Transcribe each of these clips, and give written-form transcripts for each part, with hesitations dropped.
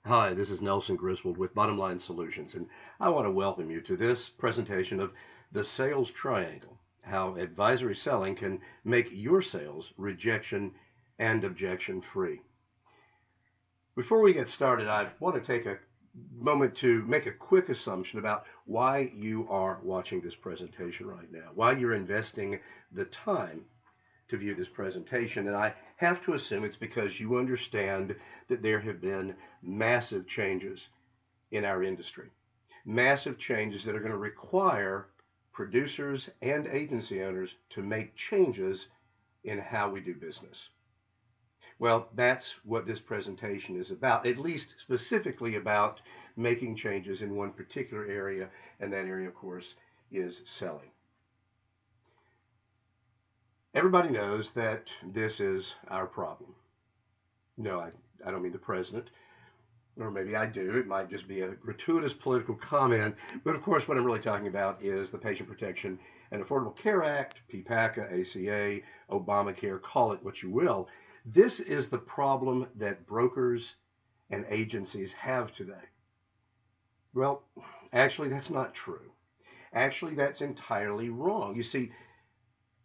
Hi, this is Nelson Griswold with Bottom Line Solutions, and I want to welcome you to this presentation of the sales triangle, how advisory selling can make your sales rejection and objection free. Before we get started, I want to take a moment to make a quick assumption about why you are watching this presentation right now, why you're investing the time to view this presentation. And I have to assume it's because you understand that there have been massive changes in our industry, massive changes that are going to require producers and agency owners to make changes in how we do business. Well, that's what this presentation is about, at least specifically about making changes in one particular area, and that area, of course, is selling. Everybody knows that this is our problem. No, I don't mean the president, or maybe I do. It might just be a gratuitous political comment. But of course, what I'm really talking about is the Patient Protection and Affordable Care Act, PPACA, ACA, Obamacare, call it what you will. This is the problem that brokers and agencies have today. Well, actually, that's not true. Actually, that's entirely wrong. You see,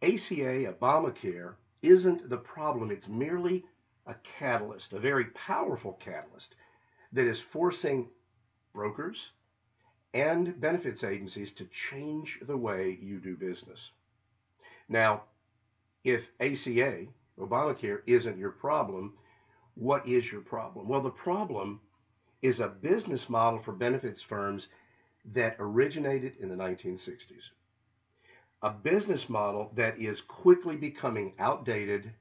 ACA, Obamacare, isn't the problem. It's merely a catalyst, a very powerful catalyst that is forcing brokers and benefits agencies to change the way you do business. Now, if ACA, Obamacare, isn't your problem, what is your problem? Well, the problem is a business model for benefits firms that originated in the 1960s. A business model that is quickly becoming outdated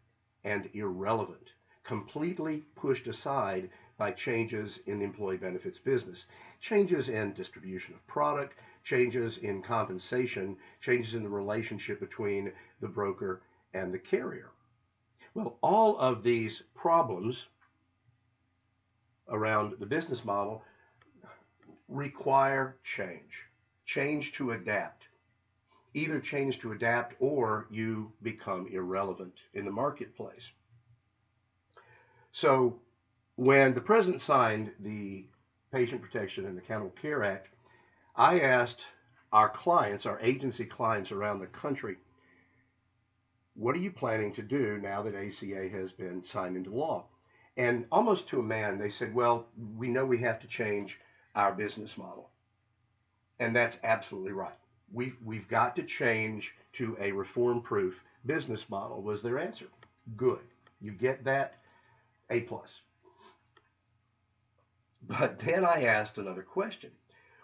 and irrelevant, completely pushed aside by changes in the employee benefits business, changes in distribution of product, changes in compensation, changes in the relationship between the broker and the carrier. Well, all of these problems around the business model require change, change to adapt. Either change to adapt or you become irrelevant in the marketplace. So when the president signed the Patient Protection and Accountable Care Act, I asked our clients, our agency clients around the country, what are you planning to do now that ACA has been signed into law? And almost to a man, they said, well, we know we have to change our business model. And that's absolutely right. We've got to change to a reform-proof business model was their answer. Good. You get that? A plus. But then I asked another question.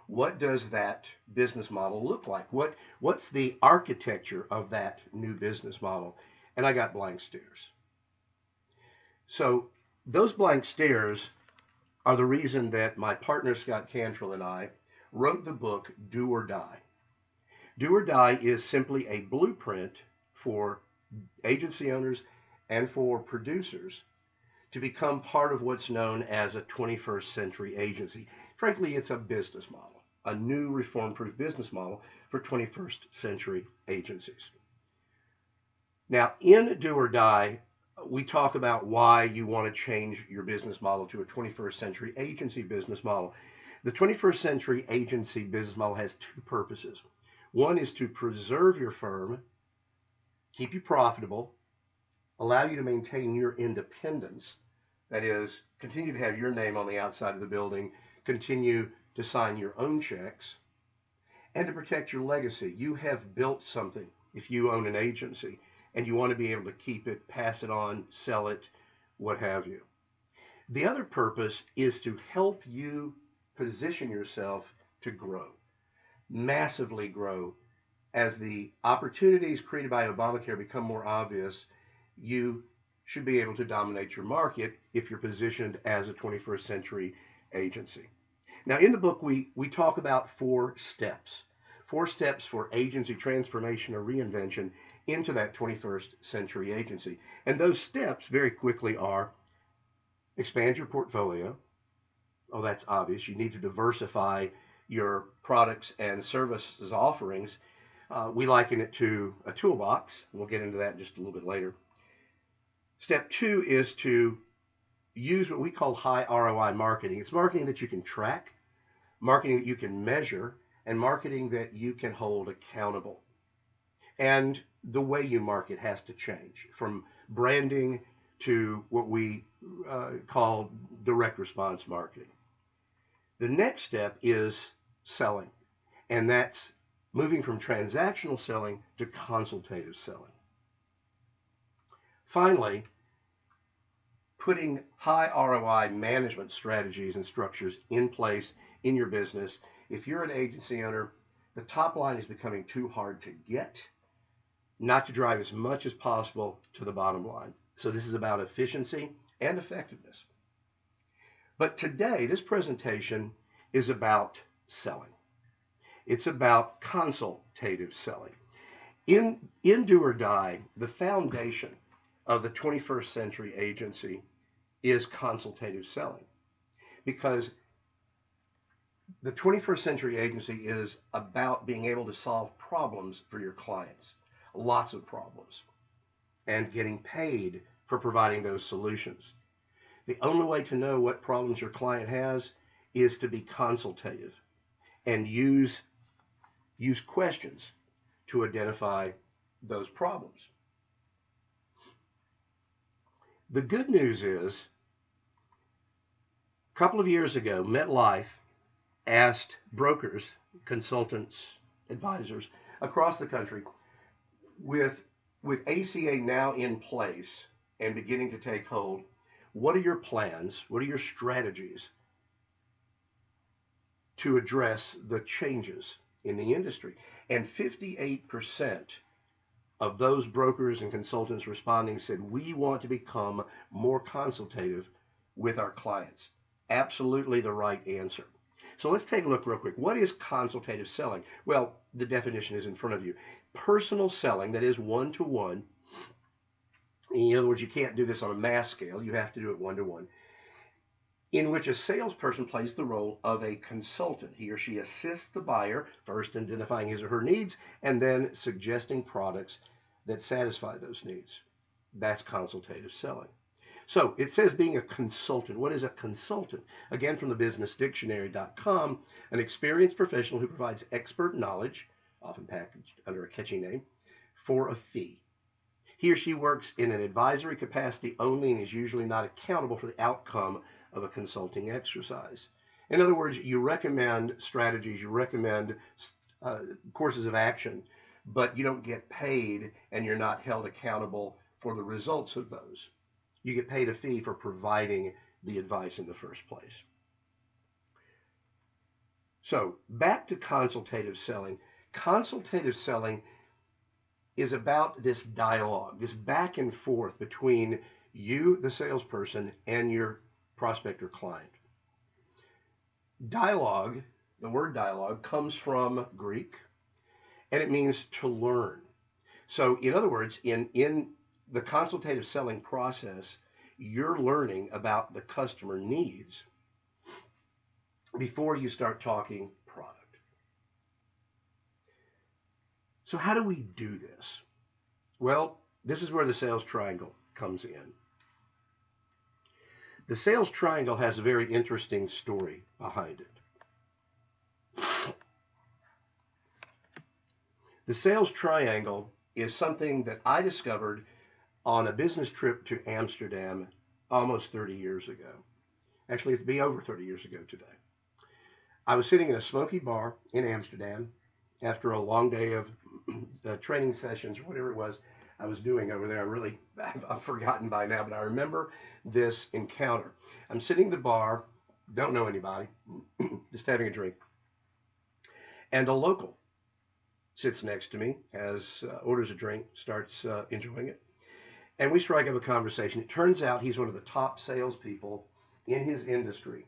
What does that business model look like? What's the architecture of that new business model? And I got blank stares. So those blank stares are the reason that my partner Scott Cantrell and I wrote the book Do or Die. Do or Die is simply a blueprint for agency owners and for producers to become part of what's known as a 21st century agency. Frankly, it's a business model, a new reform-proof business model for 21st century agencies. Now, in Do or Die, we talk about why you want to change your business model to a 21st century agency business model. The 21st century agency business model has two purposes. One is to preserve your firm, keep you profitable, allow you to maintain your independence. That is, continue to have your name on the outside of the building, continue to sign your own checks, and to protect your legacy. You have built something if you own an agency, and you want to be able to keep it, pass it on, sell it, what have you. The other purpose is to help you position yourself to grow, massively grow. As the opportunities created by Obamacare become more obvious, you should be able to dominate your market if you're positioned as a 21st century agency. Now, in the book, we talk about four steps for agency transformation or reinvention into that 21st century agency. And those steps very quickly are expand your portfolio. Oh, that's obvious. You need to diversify your products and services offerings. We liken it to a toolbox. We'll get into that just a little bit later. Step two is to use what we call high ROI marketing. It's marketing that you can track, marketing that you can measure, and marketing that you can hold accountable. And the way you market has to change from branding to what we call direct response marketing. The next step is selling, and that's moving from transactional selling to consultative selling. Finally, putting high ROI management strategies and structures in place in your business. If you're an agency owner, the top line is becoming too hard to get, not to drive as much as possible to the bottom line. So this is about efficiency and effectiveness. But today, this presentation is about selling. It's about consultative selling. In Do or Die, the foundation of the 21st century agency is consultative selling, because the 21st century agency is about being able to solve problems for your clients, lots of problems, and getting paid for providing those solutions. The only way to know what problems your client has is to be consultative and use questions to identify those problems. The good news is, a couple of years ago, MetLife asked brokers, consultants, advisors across the country, with ACA now in place and beginning to take hold, what are your plans? What are your strategies to address the changes in the industry? And 58% of those brokers and consultants responding said, we want to become more consultative with our clients. Absolutely the right answer. So let's take a look real quick. What is consultative selling? Well, the definition is in front of you. Personal selling, that is one-to-one. In other words, you can't do this on a mass scale. You have to do it one-to-one, in which a salesperson plays the role of a consultant. He or she assists the buyer, first identifying his or her needs, and then suggesting products that satisfy those needs. That's consultative selling. So it says being a consultant. What is a consultant? Again, from the businessdictionary.com, an experienced professional who provides expert knowledge, often packaged under a catchy name, for a fee. He or she works in an advisory capacity only and is usually not accountable for the outcome of a consulting exercise. In other words, you recommend strategies, you recommend courses of action, but you don't get paid and you're not held accountable for the results of those. You get paid a fee for providing the advice in the first place. So back to consultative selling. Consultative selling is about this dialogue, this back and forth between you, the salesperson, and your prospect or client. Dialogue, the word dialogue, comes from Greek, and it means to learn. So in other words, in the consultative selling process, you're learning about the customer needs before you start talking product. So how do we do this? Well, this is where the sales triangle comes in. The sales triangle has a very interesting story behind it. The sales triangle is something that I discovered on a business trip to Amsterdam almost 30 years ago. Actually, it'd be over 30 years ago today. I was sitting in a smoky bar in Amsterdam after a long day of training sessions or whatever it was I was doing over there. I've forgotten by now, but I remember this encounter. I'm sitting at the bar, don't know anybody, just having a drink. And a local sits next to me, orders a drink, starts enjoying it. And we strike up a conversation. It turns out he's one of the top salespeople in his industry,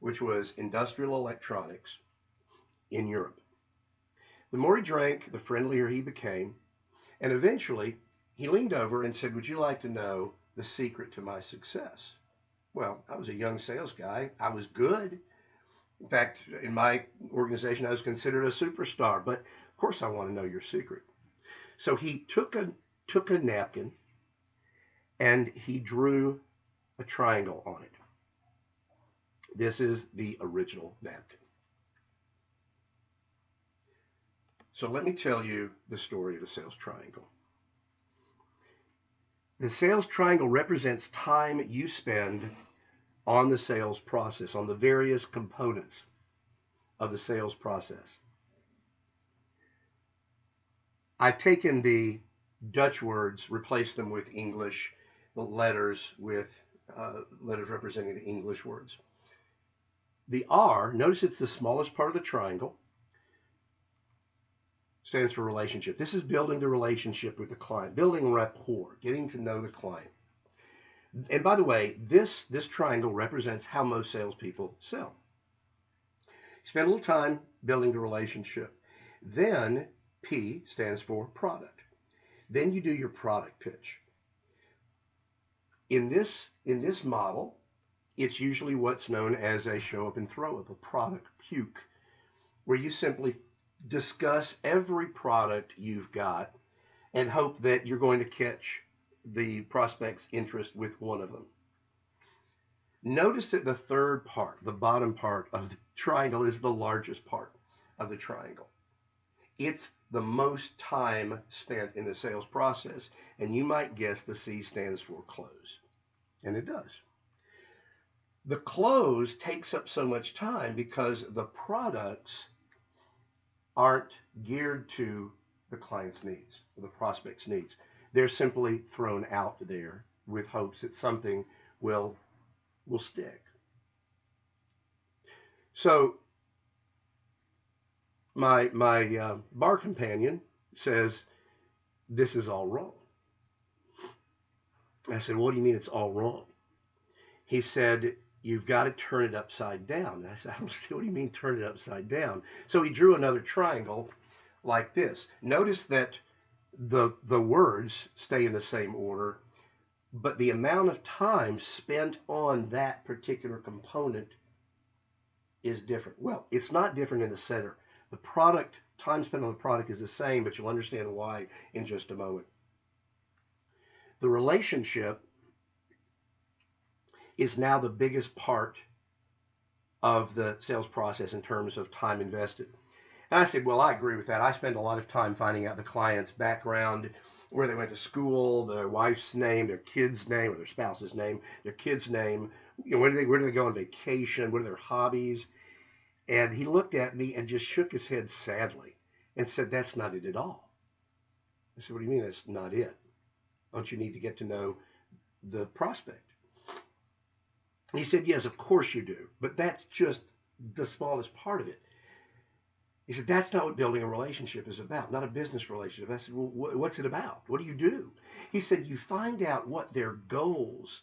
which was industrial electronics in Europe. The more he drank, the friendlier he became. And eventually, he leaned over and said, would you like to know the secret to my success? Well, I was a young sales guy. I was good. In fact, in my organization, I was considered a superstar. But of course, I want to know your secret. So he took a napkin and he drew a triangle on it. This is the original napkin. So let me tell you the story of the sales triangle. The sales triangle represents time you spend on the sales process, on the various components of the sales process. I've taken the Dutch words, replaced them with English, the letters with letters representing the English words. The R, notice it's the smallest part of the triangle, stands for relationship. This is building the relationship with the client, building rapport, getting to know the client. And by the way, this triangle represents how most salespeople sell. Spend a little time building the relationship. Then P stands for product. Then you do your product pitch. In this model, it's usually what's known as a show up and throw up, a product puke, where you simply discuss every product you've got and hope that you're going to catch the prospect's interest with one of them. Notice that the third part, the bottom part of the triangle, is the largest part of the triangle. It's the most time spent in the sales process, and you might guess the C stands for close, and it does. The close takes up so much time because the products aren't geared to the client's needs, or the prospect's needs. They're simply thrown out there with hopes that something will stick. So my bar companion says, this is all wrong. I said, what do you mean it's all wrong? He said, you've got to turn it upside down. And I said, I don't see, what do you mean turn it upside down? So he drew another triangle like this. Notice that the words stay in the same order, but the amount of time spent on that particular component is different. Well, it's not different in the center. The product, time spent on the product is the same, but you'll understand why in just a moment. The relationship is now the biggest part of the sales process in terms of time invested. And I said, well, I agree with that. I spend a lot of time finding out the client's background, where they went to school, their wife's name, their kid's name, or their spouse's name, their kid's name, where do they go on vacation, what are their hobbies. And he looked at me and just shook his head sadly and said, that's not it at all. I said, what do you mean that's not it? Don't you need to get to know the prospect? He said, yes, of course you do, but that's just the smallest part of it. He said, that's not what building a relationship is about, not a business relationship. I said, well, what's it about? What do you do? He said, you find out what their goals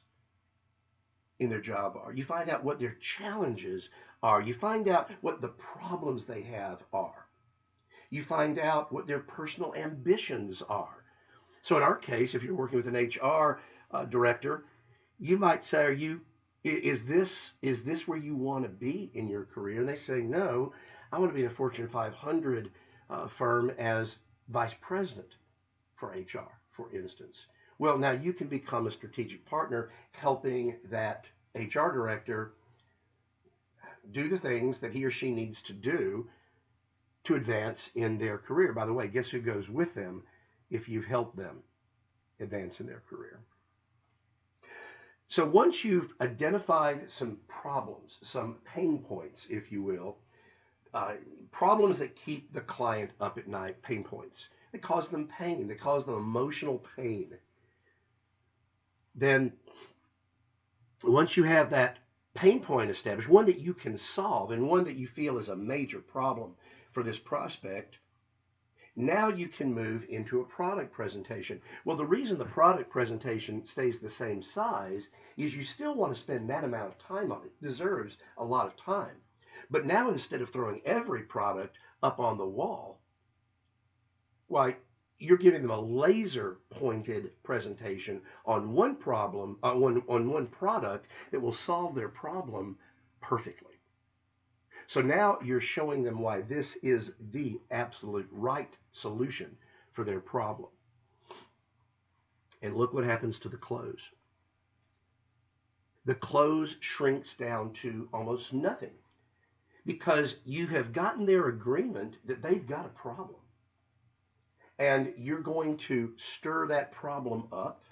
in their job are. You find out what their challenges are. You find out what the problems they have are. You find out what their personal ambitions are. So in our case, if you're working with an HR director, you might say, is this where you want to be in your career? And they say, no, I want to be in a Fortune 500 firm as vice president for HR, for instance. Well, now you can become a strategic partner helping that HR director do the things that he or she needs to do to advance in their career. By the way, guess who goes with them if you've helped them advance in their career? So once you've identified some problems, some pain points, if you will, problems that keep the client up at night, pain points, that cause them pain, that cause them emotional pain, then once you have that pain point established, one that you can solve and one that you feel is a major problem for this prospect, now you can move into a product presentation. Well, the reason the product presentation stays the same size is you still want to spend that amount of time on it. It deserves a lot of time. But now instead of throwing every product up on the wall, why, you're giving them a laser pointed presentation on one problem, on one product that will solve their problem perfectly. So now you're showing them why this is the absolute right solution for their problem. And look what happens to the close. the close shrinks down to almost nothing because you have gotten their agreement that they've got a problem. And you're going to stir that problem up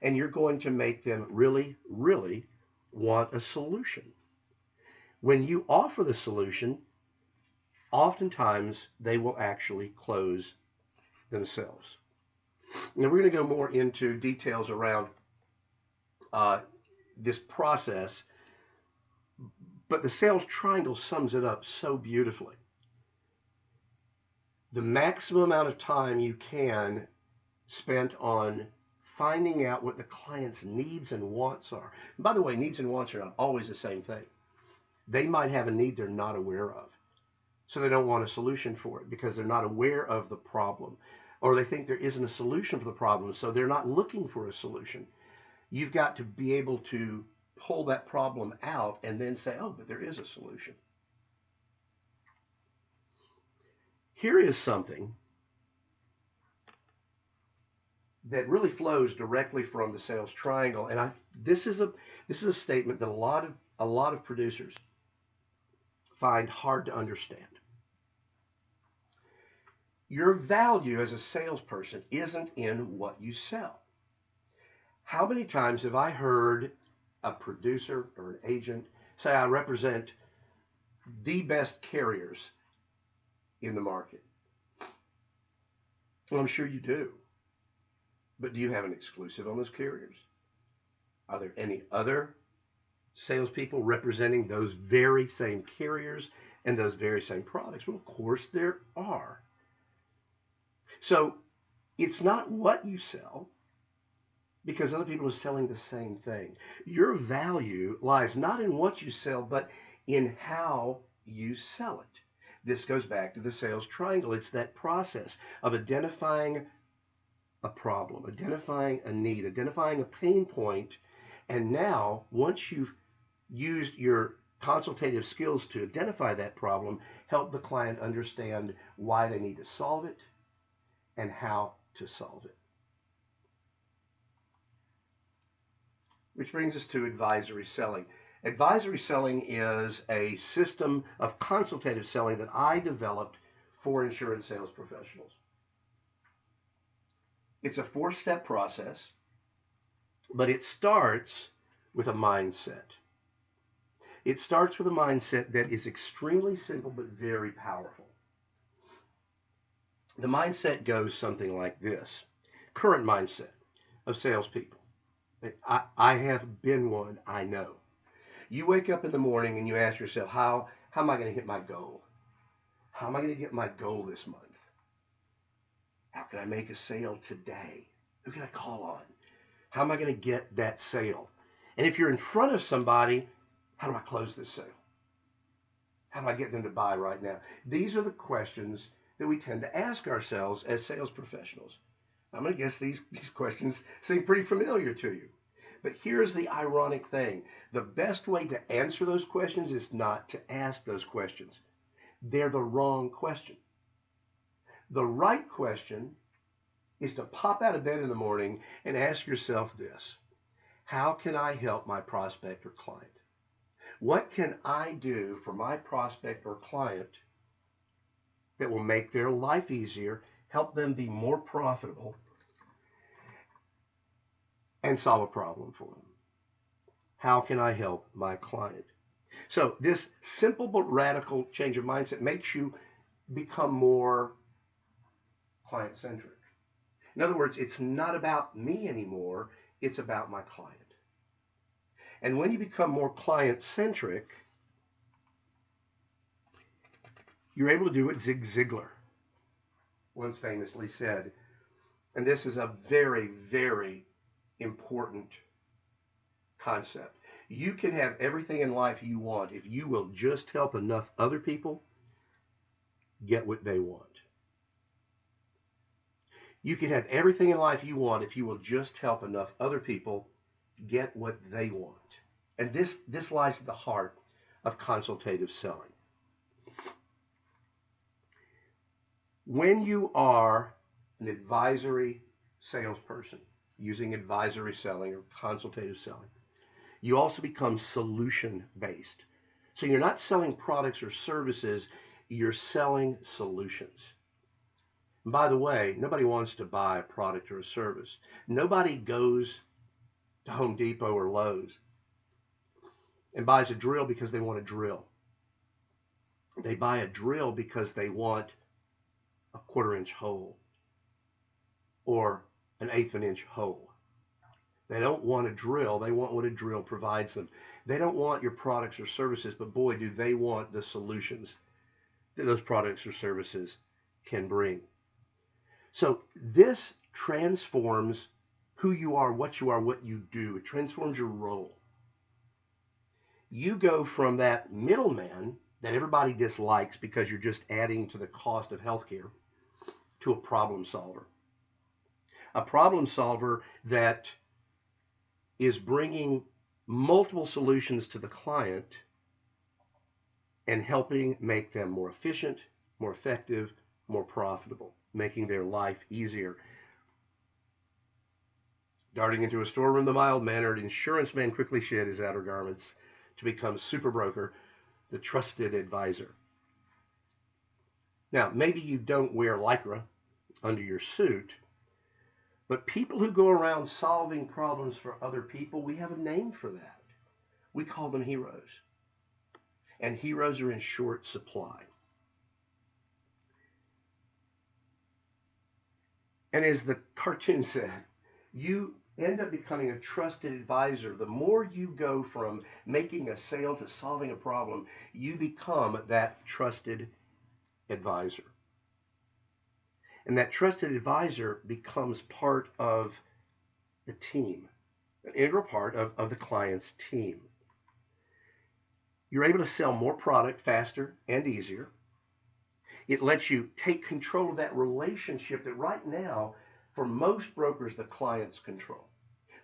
and you're going to make them really, really want a solution. When you offer the solution, oftentimes they will actually close themselves. Now, we're going to go more into details around uh, this process, but the sales triangle sums it up so beautifully. The maximum amount of time you can spent on finding out what the client's needs and wants are. And by the way, needs and wants are not always the same thing. They might have a need they're not aware of. So they don't want a solution for it because they're not aware of the problem. Or they think there isn't a solution for the problem, so they're not looking for a solution. You've got to be able to pull that problem out and then say, oh, but there is a solution. Here is something that really flows directly from the sales triangle, and this is a statement that a lot of producers find hard to understand. Your value as a salesperson isn't in what you sell. How many times have I heard a producer or an agent say, I represent the best carriers in the market? Well, I'm sure you do. But do you have an exclusive on those carriers? Are there any other salespeople representing those very same carriers and those very same products? Well, of course there are. So it's not what you sell, because other people are selling the same thing. Your value lies not in what you sell, but in how you sell it. This goes back to the sales triangle. It's that process of identifying a problem, identifying a need, identifying a pain point, and now once you've used your consultative skills to identify that problem, help the client understand why they need to solve it and how to solve it. Which brings us to advisory selling. Advisory selling is a system of consultative selling that I developed for insurance sales professionals. It's a 4-step process, but it starts with a mindset. It starts with a mindset that is extremely simple but very powerful. The mindset goes something like this. Current mindset of salespeople. I have been one, I know. You wake up in the morning and you ask yourself, how am I going to hit my goal? How am I going to get my goal this month? How can I make a sale today? Who can I call on? How am I going to get that sale? And if you're in front of somebody, how do I close this sale? How do I get them to buy right now? These are the questions that we tend to ask ourselves as sales professionals. I'm going to guess these questions seem pretty familiar to you. But here's the ironic thing. The best way to answer those questions is not to ask those questions. They're the wrong question. The right question is to pop out of bed in the morning and ask yourself this. How can I help my prospect or client? What can I do for my prospect or client that will make their life easier, help them be more profitable, and solve a problem for them? How can I help my client? So this simple but radical change of mindset makes you become more client-centric. In other words, it's not about me anymore, it's about my client. And when you become more client-centric, you're able to do what Zig Ziglar once famously said, and this is a very, very important concept. You can have everything in life you want if you will just help enough other people get what they want. You can have everything in life you want if you will just help enough other people get what they want. And this lies at the heart of consultative selling. When you are an advisory salesperson using advisory selling or consultative selling, You also become solution based. So you're not selling products or services, you're selling solutions. And by the way, nobody wants to buy a product or a service. Nobody goes to Home Depot or Lowe's and buys a drill because they want a drill. They buy a drill because they want a 1/4 inch hole or an 1/8 of an inch hole. They don't want a drill. They want what a drill provides them. They don't want your products or services, but boy, do they want the solutions that those products or services can bring. So this transforms who you are, what you do. It transforms your role. You go from that middleman that everybody dislikes because you're just adding to the cost of healthcare to a problem solver. A problem solver that is bringing multiple solutions to the client and helping make them more efficient, more effective, more profitable, making their life easier. Darting into a storeroom, the mild-mannered insurance man quickly shed his outer garments to become super broker, the trusted advisor. Now, maybe you don't wear lycra under your suit, but people who go around solving problems for other people, we have a name for that. We call them heroes. And heroes are in short supply. And as the cartoon said, you end up becoming a trusted advisor. The more you go from making a sale to solving a problem, you become that trusted advisor. And that trusted advisor becomes part of the team, an integral part of the client's team. You're able to sell more product faster and easier. It lets you take control of that relationship that right now, for most brokers, the clients control.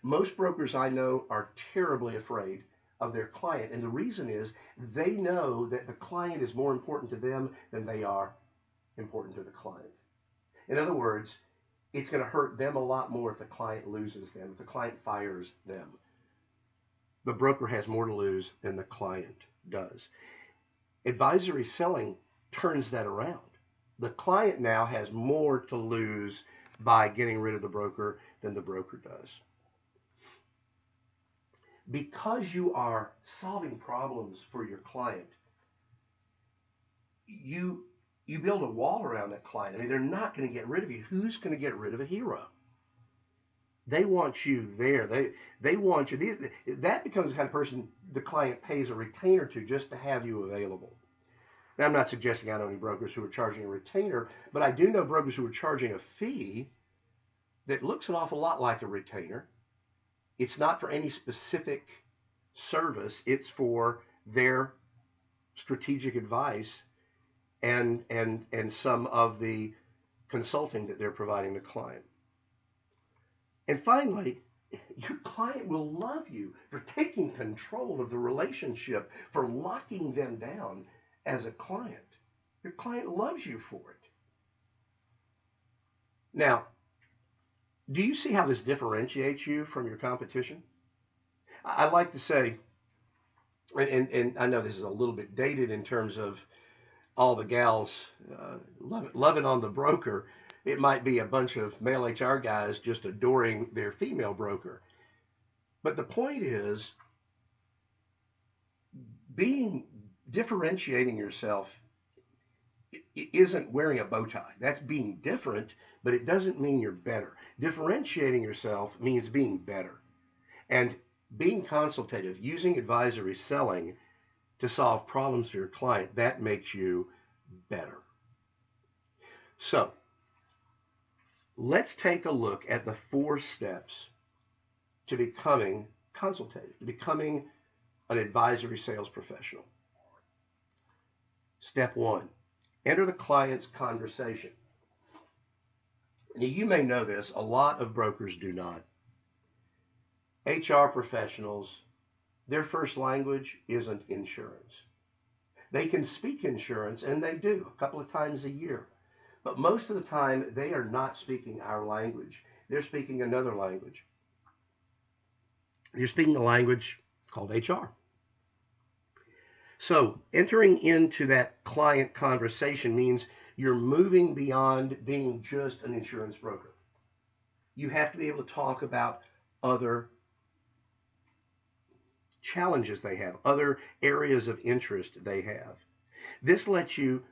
Most brokers I know are terribly afraid of their client. And the reason is they know that the client is more important to them than they are important to the client. In other words, it's going to hurt them a lot more if the client loses them, if the client fires them. The broker has more to lose than the client does. Advisory selling turns that around. The client now has more to lose by getting rid of the broker than the broker does. Because you are solving problems for your client, you build a wall around that client. I mean, they're not going to get rid of you. Who's going to get rid of a hero? They want you there. They want you. That becomes the kind of person the client pays a retainer to just to have you available. Now, I'm not suggesting I know any brokers who are charging a retainer, but I do know brokers who are charging a fee that looks an awful lot like a retainer. It's not for any specific service. It's for their strategic advice and some of the consulting that they're providing the client. And finally, your client will love you for taking control of the relationship, for locking them down as a client. Your client loves you for it. Now, do you see how this differentiates you from your competition? I like to say, and I know this is a little bit dated in terms of all the gals loving on the broker. It might be a bunch of male HR guys just adoring their female broker. But the point is, differentiating yourself isn't wearing a bow tie. That's being different, but it doesn't mean you're better. Differentiating yourself means being better. And being consultative, using advisory selling to solve problems for your client, that makes you better. So, let's take a look at the 4 steps to becoming consultative, to becoming an advisory sales professional. Step 1, enter the client's conversation. Now, you may know this, a lot of brokers do not. HR professionals, their first language isn't insurance. They can speak insurance, and they do a couple of times a year. But most of the time, they are not speaking our language. They're speaking another language. They're speaking a language called HR. So entering into that client conversation means you're moving beyond being just an insurance broker. You have to be able to talk about other challenges they have, other areas of interest they have. This lets you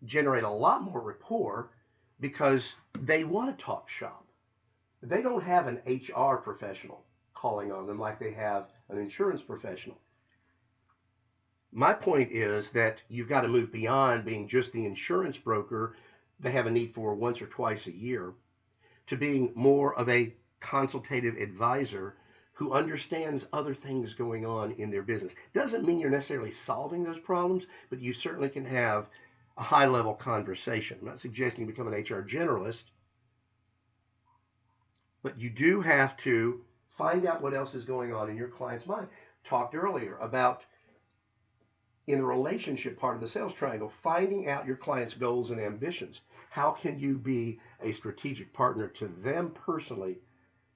generate a lot more rapport because they want to talk shop. They don't have an HR professional calling on them like they have an insurance professional. My point is that you've got to move beyond being just the insurance broker they have a need for once or twice a year to being more of a consultative advisor who understands other things going on in their business. Doesn't mean you're necessarily solving those problems, but you certainly can have a high level conversation. I'm not suggesting you become an HR generalist, but you do have to find out what else is going on in your client's mind. Talked earlier about in the relationship part of the sales triangle, finding out your client's goals and ambitions. How can you be a strategic partner to them personally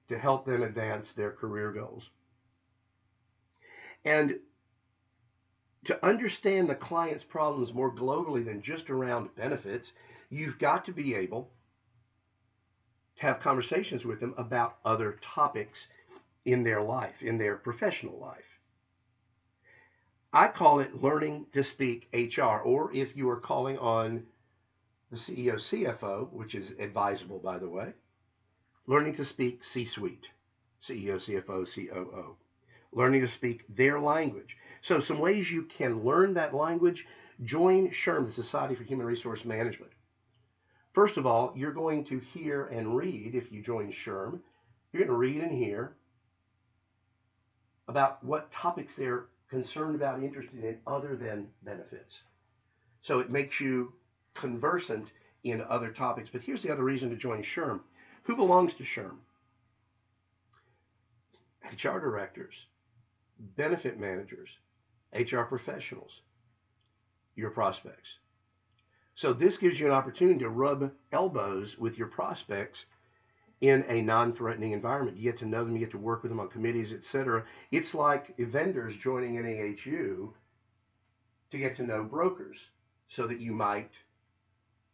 to help them advance their career goals? And to understand the client's problems more globally than just around benefits, you've got to be able to have conversations with them about other topics in their life, in their professional life. I call it learning to speak HR, or if you are calling on the CEO, CFO, which is advisable, by the way, learning to speak C-suite, CEO, CFO, COO, learning to speak their language. So some ways you can learn that language: join SHRM, the Society for Human Resource Management. First of all, you're going to hear and read, if you join SHRM, you're going to read and hear about what topics they're concerned about, interested in, other than benefits. So it makes you conversant in other topics. But here's the other reason to join SHRM. Who belongs to SHRM? HR directors, benefit managers, HR professionals, your prospects. So this gives you an opportunity to rub elbows with your prospects in a non-threatening environment. You get to know them, you get to work with them on committees, etc. It's like vendors joining NAHU to get to know brokers so that you might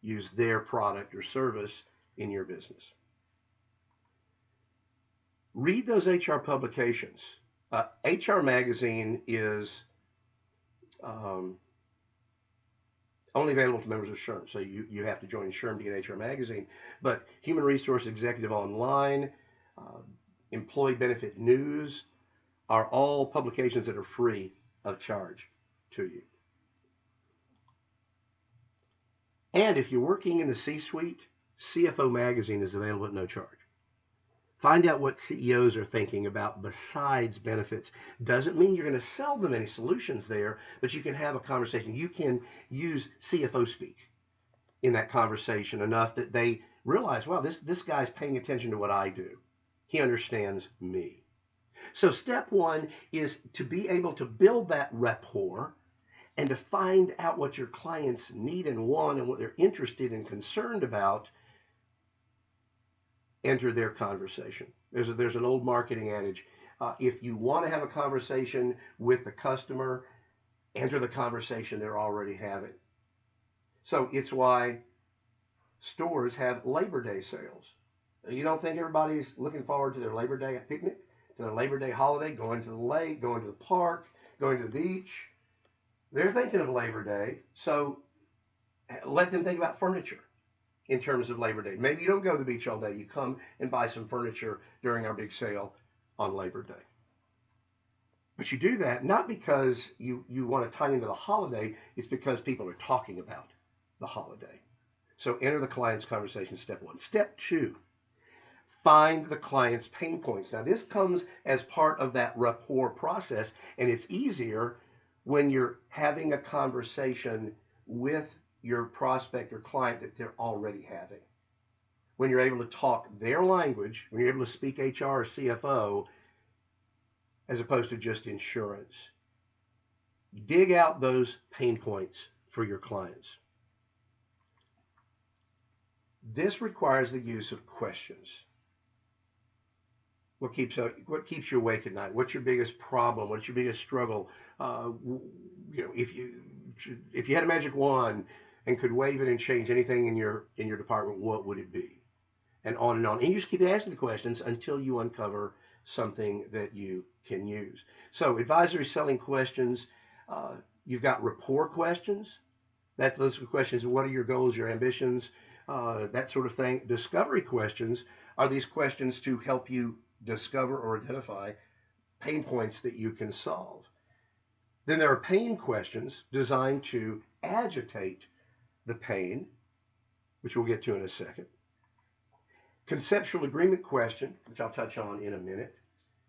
use their product or service in your business. Read those HR publications. HR Magazine is only available to members of SHRM, so you have to join SHRM to get HR Magazine. But Human Resource Executive Online, Employee Benefit News are all publications that are free of charge to you. And if you're working in the C-suite, CFO Magazine is available at no charge. Find out what CEOs are thinking about besides benefits. Doesn't mean you're going to sell them any solutions there, but you can have a conversation. You can use CFO speak in that conversation enough that they realize, wow, this guy's paying attention to what I do. He understands me. So step one is to be able to build that rapport and to find out what your clients need and want and what they're interested and concerned about. Enter their conversation. There's an old marketing adage. If you want to have a conversation with the customer, enter the conversation they're already having. So it's why stores have Labor Day sales. You don't think everybody's looking forward to their Labor Day picnic, to their Labor Day holiday, going to the lake, going to the park, going to the beach? They're thinking of Labor Day, so let them think about furniture in terms of Labor Day. Maybe you don't go to the beach all day. You come and buy some furniture during our big sale on Labor Day. But you do that not because you want to tie into the holiday. It's because people are talking about the holiday. So enter the client's conversation, step one. Step two, find the client's pain points. Now this comes as part of that rapport process, and it's easier when you're having a conversation with your prospect or client that they're already having. When you're able to talk their language, when you're able to speak HR or CFO, as opposed to just insurance. Dig out those pain points for your clients. This requires the use of questions. What keeps you awake at night? What's your biggest problem? What's your biggest struggle? Uh, you know, if you had a magic wand and could wave it and change anything in your department, what would it be? And on and on. And you just keep asking the questions until you uncover something that you can use. So advisory selling questions. You've got rapport questions. That's those questions. What are your goals, your ambitions, that sort of thing. Discovery questions are these questions to help you discover or identify pain points that you can solve. Then there are pain questions designed to agitate the pain, which we'll get to in a second. Conceptual agreement question, which I'll touch on in a minute.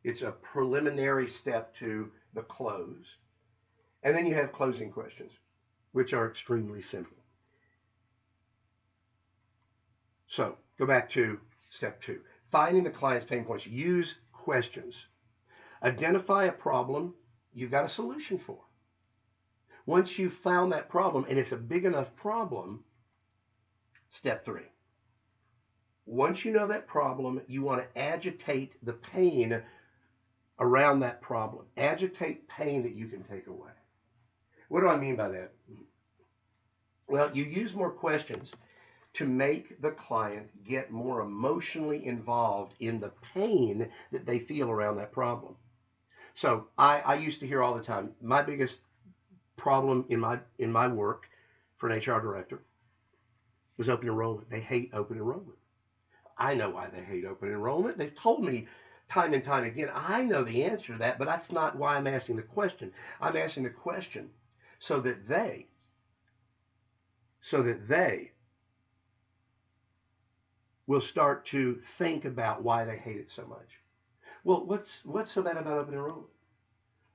It's a preliminary step to the close. And then you have closing questions, which are extremely simple. So go back to step two. Finding the client's pain points. Use questions. Identify a problem you've got a solution for. Once you've found that problem and it's a big enough problem, step three. Once you know that problem, you want to agitate the pain around that problem. Agitate pain that you can take away. What do I mean by that? Well, you use more questions to make the client get more emotionally involved in the pain that they feel around that problem. So I used to hear all the time, my biggest problem in my work for an HR director was open enrollment. They hate open enrollment. I know why they hate open enrollment. They've told me time and time again. I know the answer to that, but that's not why I'm asking the question. I'm asking the question so that they will start to think about why they hate it so much. Well, what's so bad about open enrollment?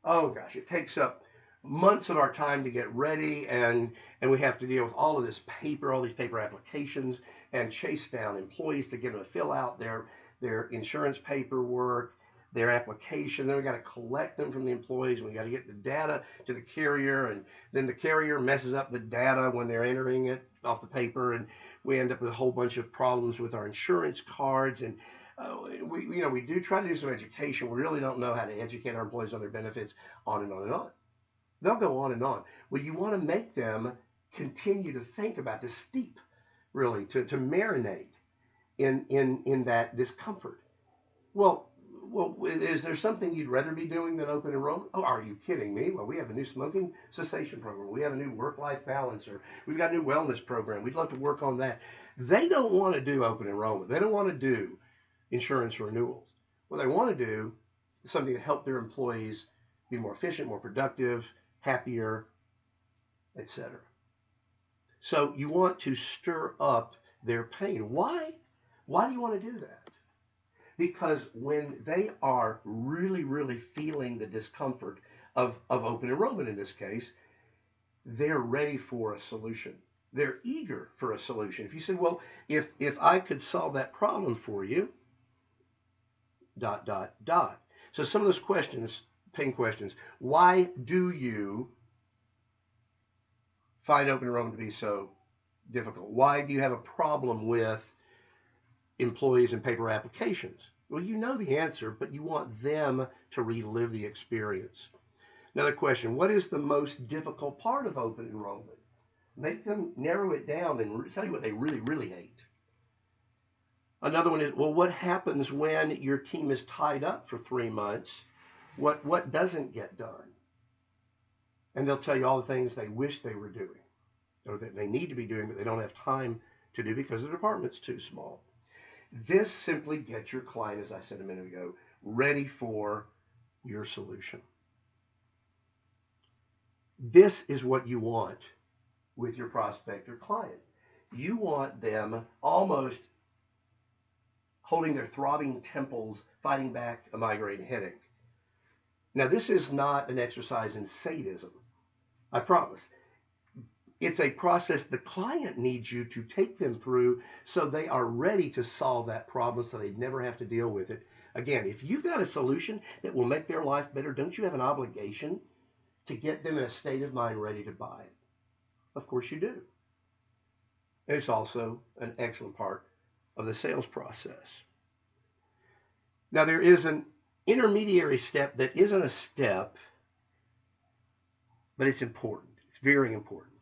Oh gosh, it takes up months of our time to get ready, and we have to deal with all of this paper, all these paper applications, and chase down employees to get them to fill out their insurance paperwork, their application. Then we got to collect them from the employees, and we got to get the data to the carrier, and then the carrier messes up the data when they're entering it off the paper, and we end up with a whole bunch of problems with our insurance cards. And we do try to do some education. We really don't know how to educate our employees on their benefits, on and on and on. They'll go on and on. Well, you want to make them continue to think about, to steep, really, to marinate in that discomfort. Well, is there something you'd rather be doing than open enrollment? Oh, are you kidding me? Well, we have a new smoking cessation program. We have a new work-life balance, or we've got a new wellness program. We'd love to work on that. They don't want to do open enrollment. They don't want to do insurance renewals. What they want to do is something to help their employees be more efficient, more productive, happier, etc. So you want to stir up their pain. Why? Why do you want to do that? Because when they are really, really feeling the discomfort of open enrollment in this case, they're ready for a solution. They're eager for a solution. If you say, well, if I could solve that problem for you, dot, dot, dot. So some of those questions, pain questions, why do you find open enrollment to be so difficult? Why do you have a problem with employees and paper applications? Well, you know the answer, but you want them to relive the experience. Another question, what is the most difficult part of open enrollment? Make them narrow it down and tell you what they really, really hate. Another one is, well, what happens when your team is tied up for 3 months? What doesn't get done? And they'll tell you all the things they wish they were doing, or that they need to be doing, but they don't have time to do because the department's too small. This simply gets your client, as I said a minute ago, ready for your solution. This is what you want with your prospect or client. You want them almost holding their throbbing temples, fighting back a migraine headache. Now, this is not an exercise in sadism, I promise. It's a process the client needs you to take them through so they are ready to solve that problem so they never have to deal with it. Again, if you've got a solution that will make their life better, don't you have an obligation to get them in a state of mind ready to buy it? Of course you do. It's also an excellent part of the sales process. Now, there is an intermediary step that isn't a step, but it's important. It's very important.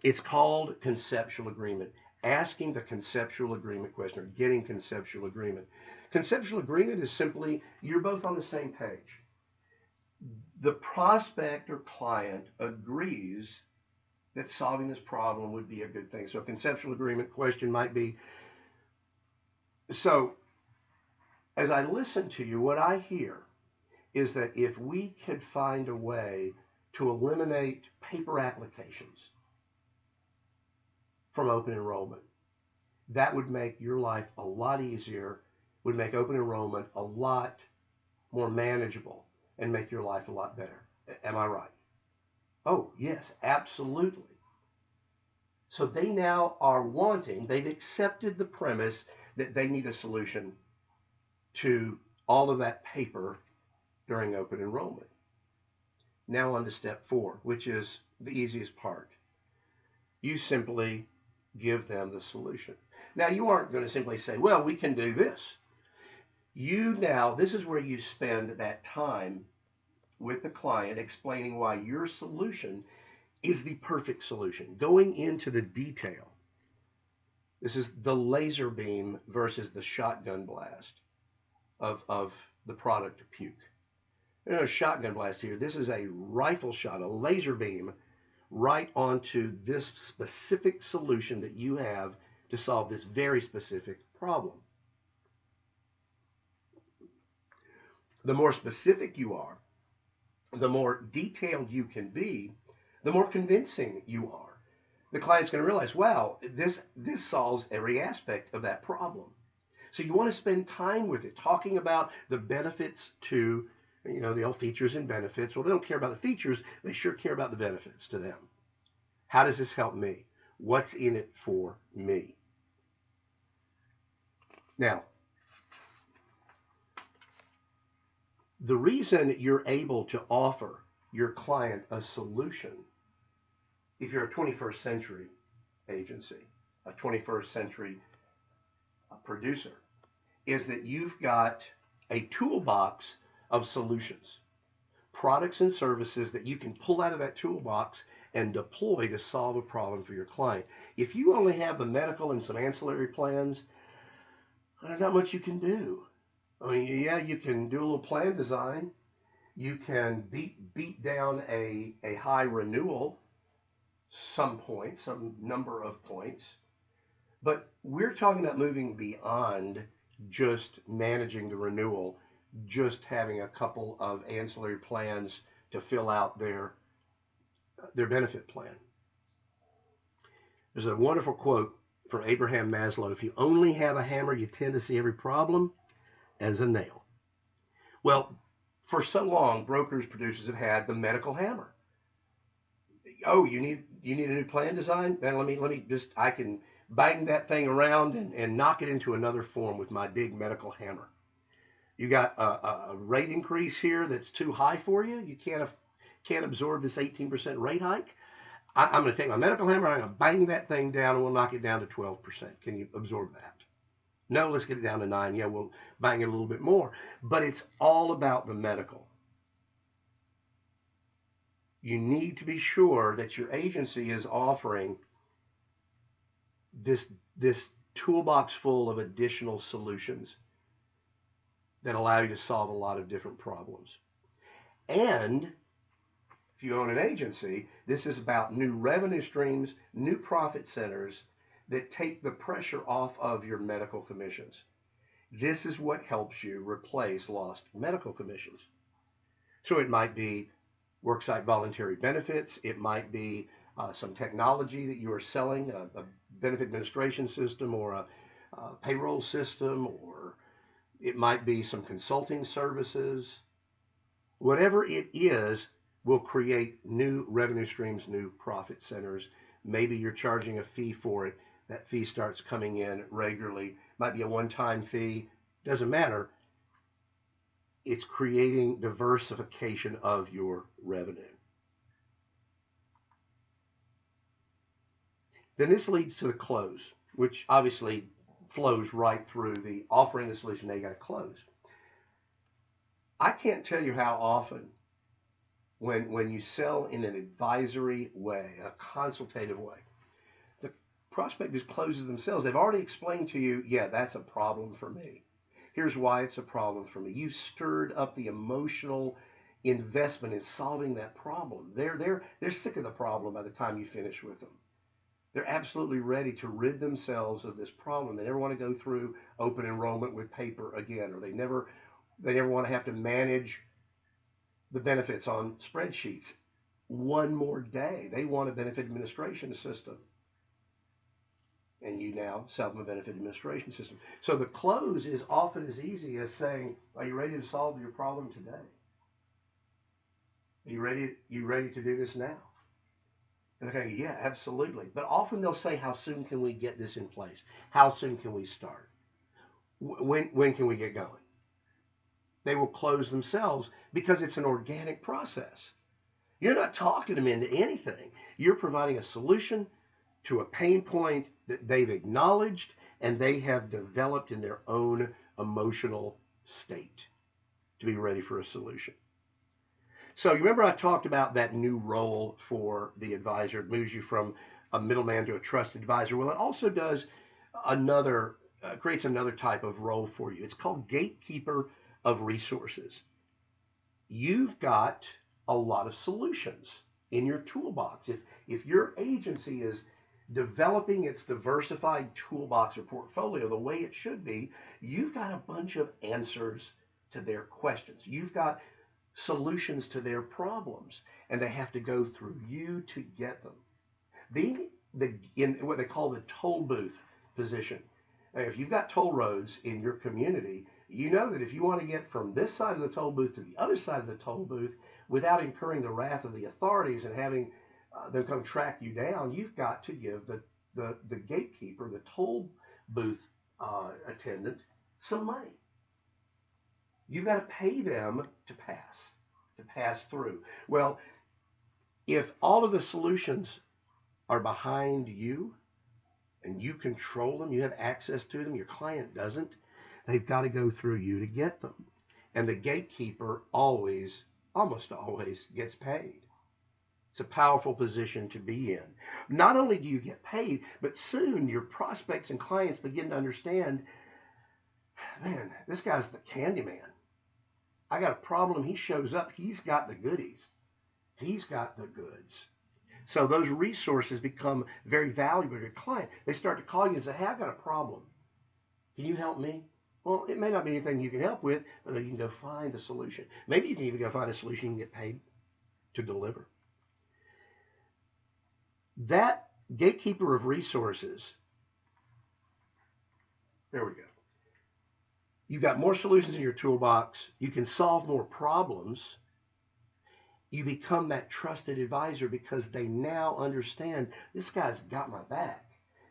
It's called conceptual agreement. Asking the conceptual agreement question or getting conceptual agreement. Conceptual agreement is simply you're both on the same page. The prospect or client agrees that solving this problem would be a good thing. So a conceptual agreement question might be, so as I listen to you, what I hear is that if we could find a way to eliminate paper applications from open enrollment, that would make your life a lot easier, would make open enrollment a lot more manageable, and make your life a lot better. Am I right? Oh, yes, absolutely. So they now are wanting, they've accepted the premise that they need a solution to all of that paper during open enrollment. Now on to step 4, which is the easiest part. You simply give them the solution. Now you aren't going to simply say, well, we can do this. This is where you spend that time with the client explaining why your solution is the perfect solution, going into the detail. This is the laser beam versus the shotgun blast of the product puke. There's no shotgun blast here. This is a rifle shot, a laser beam right onto this specific solution that you have to solve this very specific problem. The more specific you are, the more detailed you can be, the more convincing you are. The client's going to realize, wow, this solves every aspect of that problem. So you want to spend time with it, talking about the benefits to, the old features and benefits. Well, they don't care about the features, they sure care about the benefits to them. How does this help me? What's in it for me? Now, the reason you're able to offer your client a solution, if you're a 21st century agency, a 21st century producer, is that you've got a toolbox of solutions, products and services that you can pull out of that toolbox and deploy to solve a problem for your client. If you only have the medical and some ancillary plans, there's not much you can do. I mean, yeah, you can do a little plan design. You can beat down a high renewal some number of points. But we're talking about moving beyond just managing the renewal, just having a couple of ancillary plans to fill out their benefit plan. There's a wonderful quote from Abraham Maslow: if you only have a hammer, you tend to see every problem as a nail. Well, for so long, brokers, producers have had the medical hammer. Oh, you need a new plan design? Then let me just, I can bang that thing around and knock it into another form with my big medical hammer. You got a rate increase here that's too high for you. You can't absorb this 18% rate hike. I'm going to take my medical hammer and I'm going to bang that thing down and we'll knock it down to 12%. Can you absorb that? No, let's get it down to 9. Yeah, we'll bang it a little bit more. But it's all about the medical. You need to be sure that your agency is offering this toolbox full of additional solutions that allow you to solve a lot of different problems. And if you own an agency, this is about new revenue streams, new profit centers that take the pressure off of your medical commissions. This is what helps you replace lost medical commissions. So it might be worksite voluntary benefits. It might be some technology that you are selling, a benefit administration system or a payroll system, or it might be some consulting services. Whatever it is will create new revenue streams, new profit centers. Maybe you're charging a fee for it. That fee starts coming in regularly. Might be a one-time fee. Doesn't matter. It's creating diversification of your revenue. Then this leads to the close, which obviously flows right through the offering the solution. They got to close. I can't tell you how often when you sell in an advisory way, a consultative way, the prospect just closes themselves. They've already explained to you, yeah, that's a problem for me. Here's why it's a problem for me. You've stirred up the emotional investment in solving that problem. They're sick of the problem by the time you finish with them. They're absolutely ready to rid themselves of this problem. They never want to go through open enrollment with paper again, or they never want to have to manage the benefits on spreadsheets one more day. They want a benefit administration system, and you now sell them a benefit administration system. So the close is often as easy as saying, "Are you ready to solve your problem today? Are you ready? You ready to do this now?" And they go, "Yeah, absolutely." But often they'll say, "How soon can we get this in place? How soon can we start? When can we get going?" They will close themselves because it's an organic process. You're not talking them into anything. You're providing a solution to a pain point that they've acknowledged and they have developed in their own emotional state to be ready for a solution. So you remember I talked about that new role for the advisor. It moves you from a middleman to a trusted advisor. Well, it also does another, creates another type of role for you. It's called gatekeeper of resources. You've got a lot of solutions in your toolbox. If your agency is developing its diversified toolbox or portfolio the way it should be, you've got a bunch of answers to their questions. You've got solutions to their problems, and they have to go through you to get them. Being in what they call the toll booth position. If you've got toll roads in your community, you know that if you want to get from this side of the toll booth to the other side of the toll booth without incurring the wrath of the authorities and having them come track you down, you've got to give the gatekeeper, the toll booth attendant, some money. You've got to pay them to pass through. Well, if all of the solutions are behind you and you control them, you have access to them, your client doesn't, they've got to go through you to get them. And the gatekeeper always, almost always, gets paid. It's a powerful position to be in. Not only do you get paid, but soon your prospects and clients begin to understand, man, this guy's the candy man. I got a problem. He shows up. He's got the goodies. He's got the goods. So those resources become very valuable to your client. They start to call you and say, "Hey, I've got a problem. Can you help me?" Well, it may not be anything you can help with, but you can go find a solution. Maybe you can even go find a solution you can get paid to deliver. That gatekeeper of resources, there we go. You've got more solutions in your toolbox. You can solve more problems. You become that trusted advisor because they now understand this guy's got my back.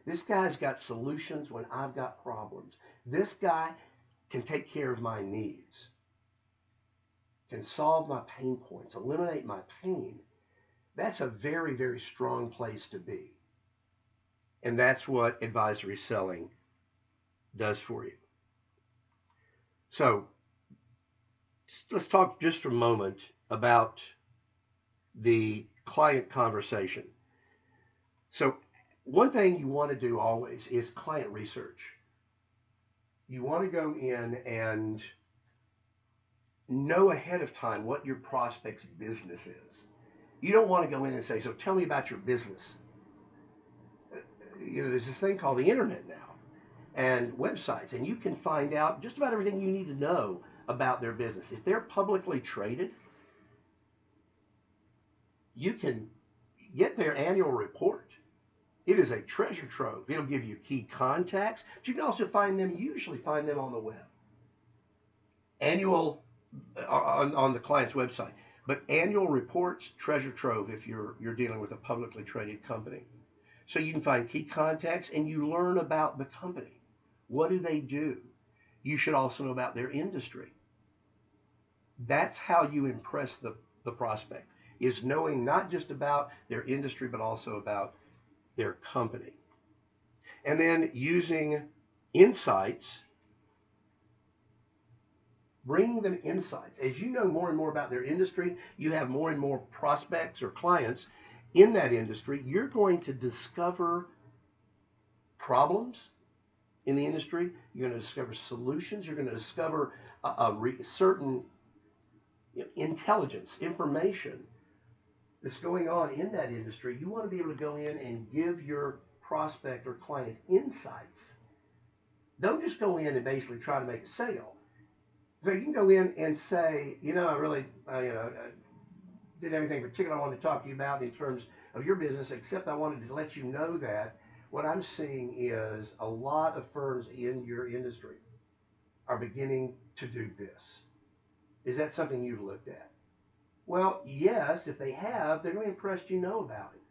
This guy's got solutions when I've got problems. This guy can take care of my needs, can solve my pain points, eliminate my pain. That's a very, very strong place to be. And that's what advisory selling does for you. So let's talk just for a moment about the client conversation. So one thing you want to do always is client research. You want to go in and know ahead of time what your prospect's business is. You don't want to go in and say, "So tell me about your business." There's this thing called the internet now and websites, and you can find out just about everything you need to know about their business. If they're publicly traded, you can get their annual report. It is a treasure trove. It'll give you key contacts, but you can also usually find them on the web. Annual on the client's website. But annual reports, treasure trove if you're dealing with a publicly traded company. So you can find key contacts and you learn about the company. What do they do? You should also know about their industry. That's how you impress the prospect, is knowing not just about their industry, but also about their company. And then using insights, bringing them insights. As you know more and more about their industry, you have more and more prospects or clients in that industry. You're going to discover problems in the industry. You're going to discover solutions. You're going to discover certain intelligence, information that's going on in that industry. You want to be able to go in and give your prospect or client insights. Don't just go in and basically try to make a sale. So you can go in and say, I did everything particular I wanted to talk to you about in terms of your business, except I wanted to let you know that what I'm seeing is a lot of firms in your industry are beginning to do this. Is that something you've looked at? Well, yes, if they have, they're going to be impressed you know about it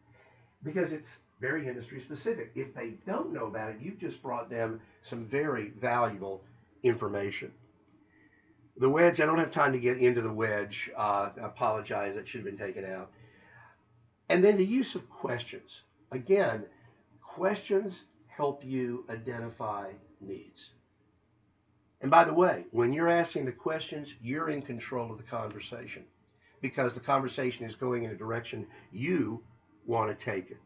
because it's very industry specific. If they don't know about it, you've just brought them some very valuable information. The wedge, I don't have time to get into the wedge. I apologize, it should have been taken out. And then the use of questions. Again, questions help you identify needs. And by the way, when you're asking the questions, you're in control of the conversation because the conversation is going in a direction you want to take it.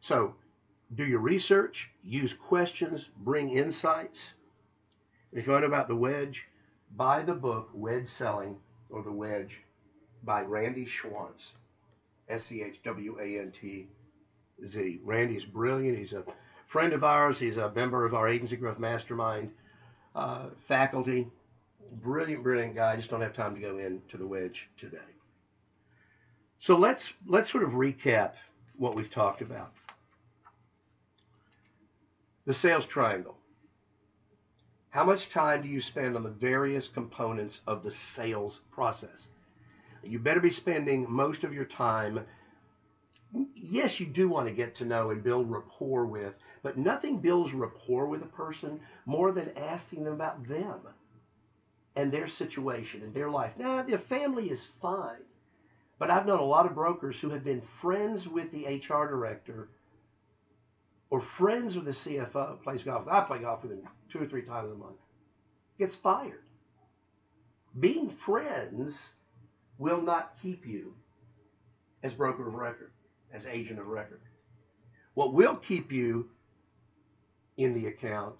So, do your research, use questions, bring insights. If you want to know about the wedge, buy the book Wedge Selling or The Wedge by Randy Schwantz, Schwantz. Randy's brilliant. He's a friend of ours. He's a member of our Agency Growth Mastermind faculty. Brilliant, brilliant guy. I just don't have time to go into the wedge today. So let's sort of recap what we've talked about. The sales triangle. How much time do you spend on the various components of the sales process? You better be spending most of your time. Yes, you do want to get to know and build rapport with, but nothing builds rapport with a person more than asking them about them and their situation and their life. Now, their family is fine, but I've known a lot of brokers who have been friends with the HR director or friends with the CFO, plays golf. I play golf with him 2 or 3 times a month. Gets fired. Being friends will not keep you as broker of record, as agent of record. What will keep you in the account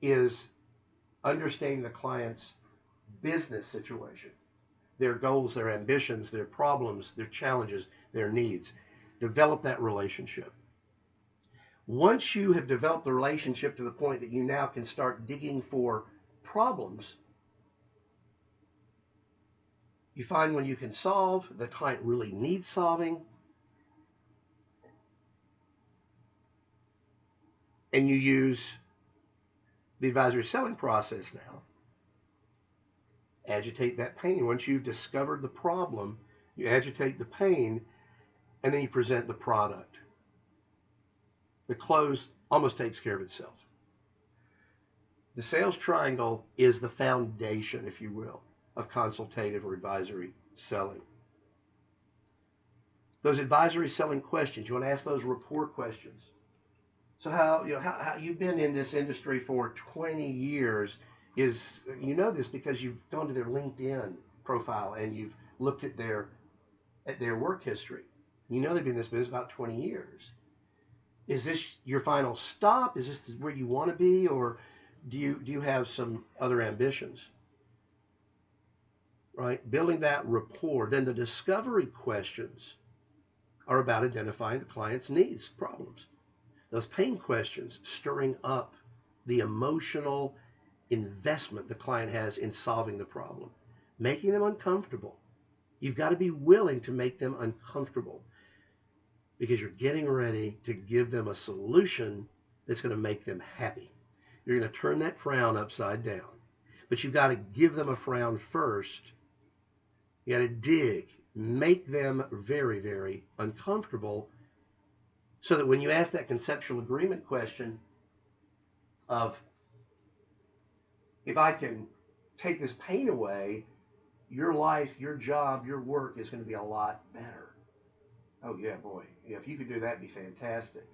is understanding the client's business situation, their goals, their ambitions, their problems, their challenges, their needs. Develop that relationship. Once you have developed the relationship to the point that you now can start digging for problems, you find when you can solve, the client really needs solving, and you use the advisory selling process now. Agitate that pain. Once you've discovered the problem, you agitate the pain, and then you present the product. The close almost takes care of itself. The sales triangle is the foundation, if you will, of consultative or advisory selling. Those advisory selling questions, you want to ask those rapport questions. So how you've been in this industry for 20 years is, this because you've gone to their LinkedIn profile and you've looked at their work history. They've been in this business about 20 years. Is this your final stop? Is this where you want to be, or do you have some other ambitions? Right? Building that rapport. Then the discovery questions are about identifying the client's needs, problems. Those pain questions, stirring up the emotional investment the client has in solving the problem, making them uncomfortable. You've got to be willing to make them uncomfortable because you're getting ready to give them a solution that's going to make them happy. You're going to turn that frown upside down. But you've got to give them a frown first. You got to dig, make them very, very uncomfortable so that when you ask that conceptual agreement question of, if I can take this pain away, your life, your job, your work is going to be a lot better. Oh, yeah, boy. Yeah, if you could do that, it'd be fantastic.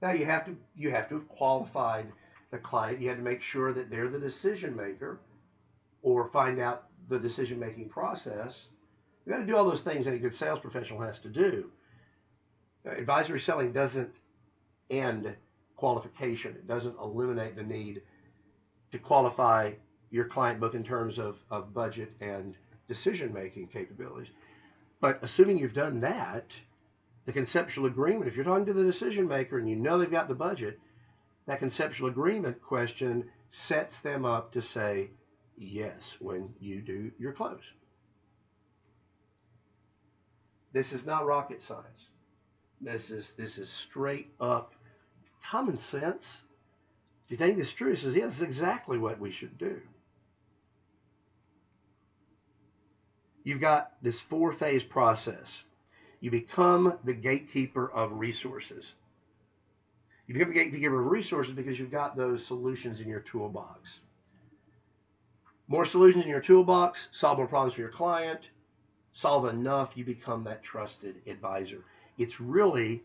Now you have to have qualified the client. You had to make sure that they're the decision maker, or find out the decision making process. You got to do all those things that a good sales professional has to do. Advisory selling doesn't end qualification. It doesn't eliminate the need to qualify your client both in terms of budget and decision making capabilities. But assuming you've done that, the conceptual agreement, if you're talking to the decision maker and you know they've got the budget, that conceptual agreement question sets them up to say yes when you do your close. This is not rocket science. This is straight up common sense. If you think this is true, it says, yes, this is exactly what we should do. You've got this four-phase process. You become the gatekeeper of resources. You become a gatekeeper of resources because you've got those solutions in your toolbox. More solutions in your toolbox, solve more problems for your client, solve enough, you become that trusted advisor. It's really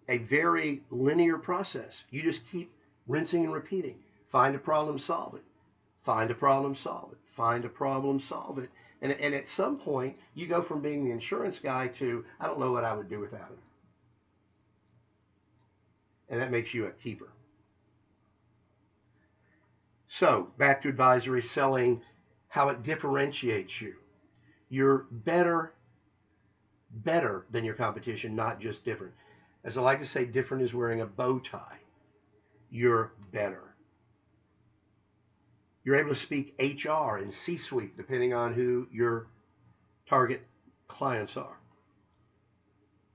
a very linear process. You just keep rinsing and repeating. Find a problem, solve it. Find a problem, solve it. Find a problem, solve it. And at some point, you go from being the insurance guy to, I don't know what I would do without him. And that makes you a keeper. So, back to advisory selling, how it differentiates you. You're better than your competition, not just different. As I like to say, different is wearing a bow tie. You're better. You're able to speak HR and C-suite, depending on who your target clients are.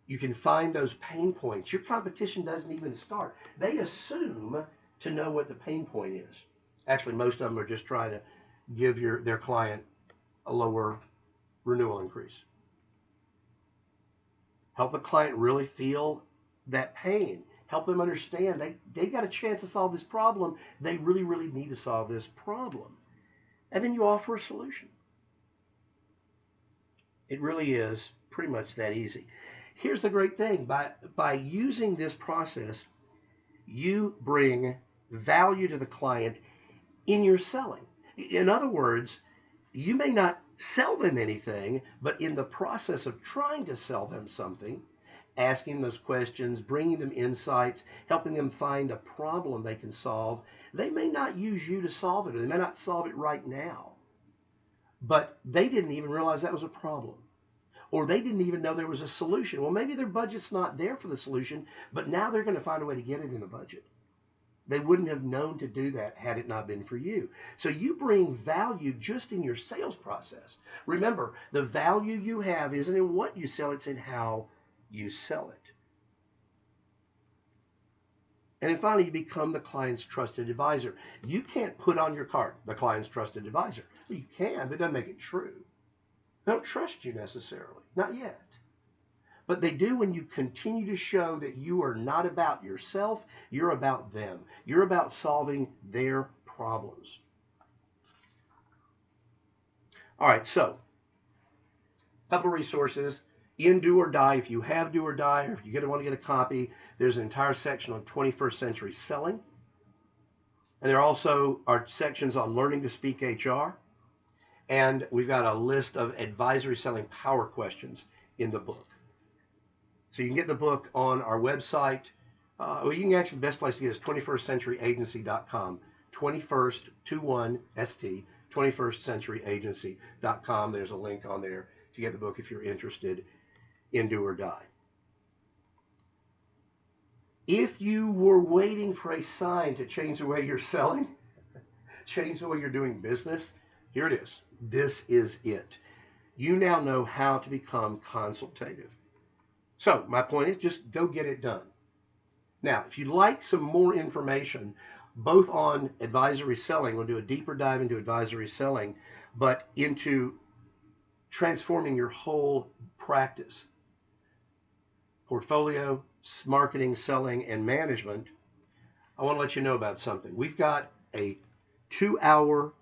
You can find those pain points. Your competition doesn't even start. They assume to know what the pain point is. Actually, most of them are just trying to give their client a lower renewal increase. Help the client really feel that pain. Help them understand they got a chance to solve this problem. They really, really need to solve this problem. And then you offer a solution. It really is pretty much that easy. Here's the great thing. By using this process, you bring value to the client in your selling. In other words, you may not sell them anything, but in the process of trying to sell them something, asking those questions, bringing them insights, helping them find a problem they can solve, they may not use you to solve it, or they may not solve it right now, but they didn't even realize that was a problem. Or they didn't even know there was a solution. Well, maybe their budget's not there for the solution, but now they're going to find a way to get it in the budget. They wouldn't have known to do that had it not been for you. So you bring value just in your sales process. Remember, the value you have isn't in what you sell, it's in how you sell it. And then finally, you become the client's trusted advisor. You can't put on your card, the client's trusted advisor. Well, you can, but it doesn't make it true. They don't trust you necessarily, not yet. But they do when you continue to show that you are not about yourself, you're about them. You're about solving their problems. All right, so a couple of resources in Do or Die. If you have Do or Die, or if you want to get a copy, there's an entire section on 21st century selling. And there also are sections on learning to speak HR. And we've got a list of advisory selling power questions in the book. So you can get the book on our website. Well, you can actually, the best place to get it is 21stcenturyagency.com. 21st, 21st, 21stcenturyagency.com. There's a link on there to get the book if you're interested in Do or Die. If you were waiting for a sign to change the way you're selling, change the way you're doing business, here it is. This is it. You now know how to become consultative. So my point is, just go get it done. Now, if you'd like some more information, both on advisory selling, we'll do a deeper dive into advisory selling, but into transforming your whole practice, portfolio, marketing, selling, and management. I want to let you know about something. We've got a 2-hour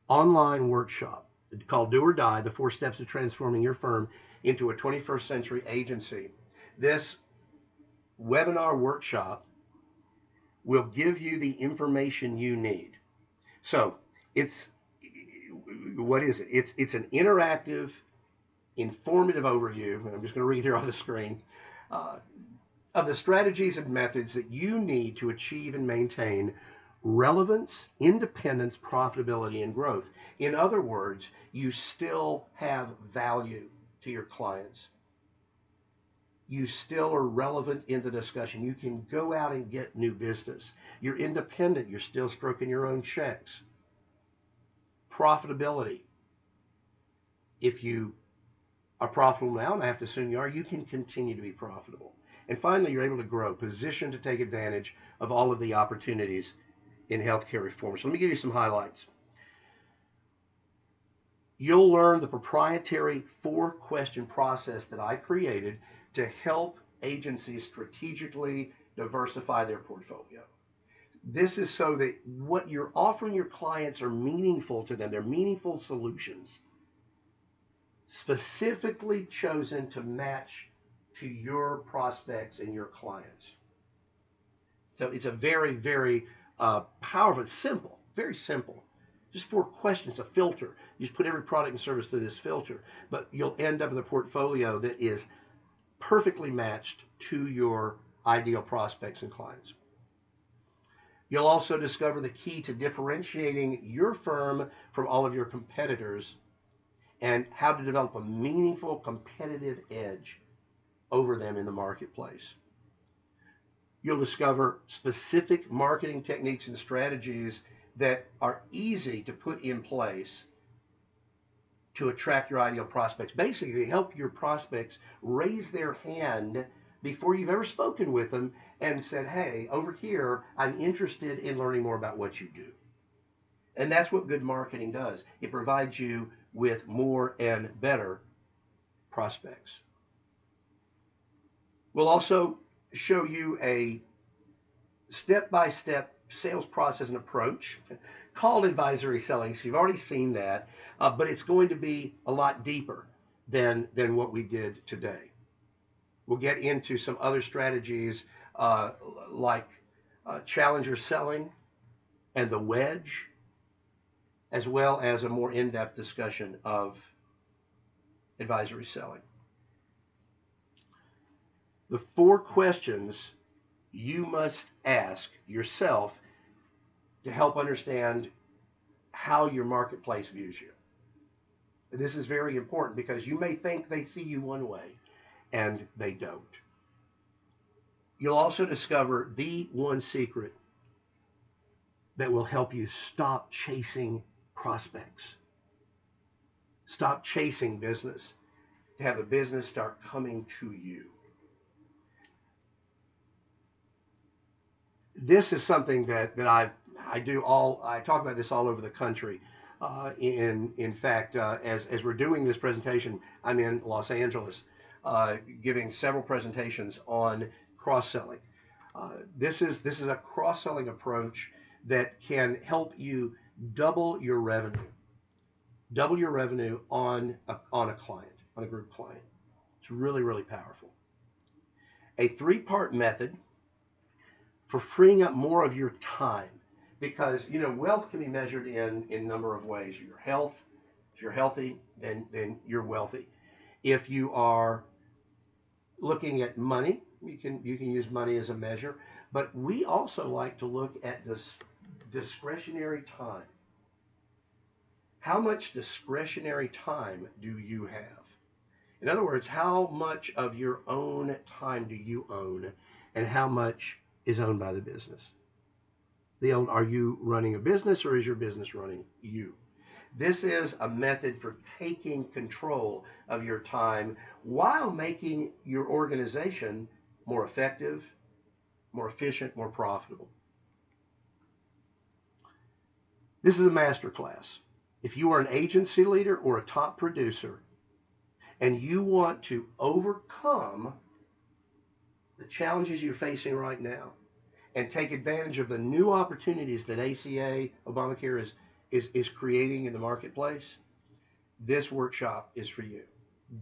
online workshop called Do or Die, the 4 steps of transforming your firm into a 21st century agency. This webinar workshop will give you the information you need. So it's what is it? It's an interactive, informative overview, and I'm just going to read here off the screen, uh, of the strategies and methods that you need to achieve and maintain relevance, independence, profitability, and growth. In other words, you still have value to your clients. You still are relevant in the discussion. You can go out and get new business. You're independent. You're still stroking your own checks. Profitability. If you are profitable now, and I have to assume you are, you can continue to be profitable. And finally, you're able to grow, positioned to take advantage of all of the opportunities in healthcare reform. So let me give you some highlights. You'll learn the proprietary 4-question process that I created to help agencies strategically diversify their portfolio. This is so that what you're offering your clients are meaningful to them. They're meaningful solutions, specifically chosen to match to your prospects and your clients. So it's a very, very powerful, simple, very simple. Just 4 questions, a filter. You just put every product and service through this filter, but you'll end up with a portfolio that is perfectly matched to your ideal prospects and clients. You'll also discover the key to differentiating your firm from all of your competitors and how to develop a meaningful competitive edge over them in the marketplace. You'll discover specific marketing techniques and strategies that are easy to put in place to attract your ideal prospects. Basically, help your prospects raise their hand before you've ever spoken with them and said, hey, over here, I'm interested in learning more about what you do. And that's what good marketing does. It provides you with more and better prospects. We'll also show you a step-by-step sales process and approach called advisory selling. So you've already seen that, but it's going to be a lot deeper than what we did today. We'll get into some other strategies like challenger selling and the wedge, as well as a more in-depth discussion of advisory selling. The 4 questions you must ask yourself to help understand how your marketplace views you. This is very important because you may think they see you one way and they don't. You'll also discover the one secret that will help you stop chasing prospects. Stop chasing business to have a business start coming to you. This is something that I talk about this all over the country. In fact, as we're doing this presentation, I'm in Los Angeles, giving several presentations on cross-selling. This is a cross-selling approach that can help you double your revenue on a client, on a group client. It's really, really powerful. A 3-part method for freeing up more of your time, because wealth can be measured in a number of ways. Your health, if you're healthy, then you're wealthy. If you are looking at money, you can use money as a measure, but we also like to look at this discretionary time. How much discretionary time do you have? In other words, how much of your own time do you own, and how much is owned by the business? Are you running a business, or is your business running you? This is a method for taking control of your time while making your organization more effective, more efficient, more profitable. This is a masterclass. If you are an agency leader or a top producer and you want to overcome the challenges you're facing right now and take advantage of the new opportunities that ACA, Obamacare, is creating in the marketplace, this workshop is for you.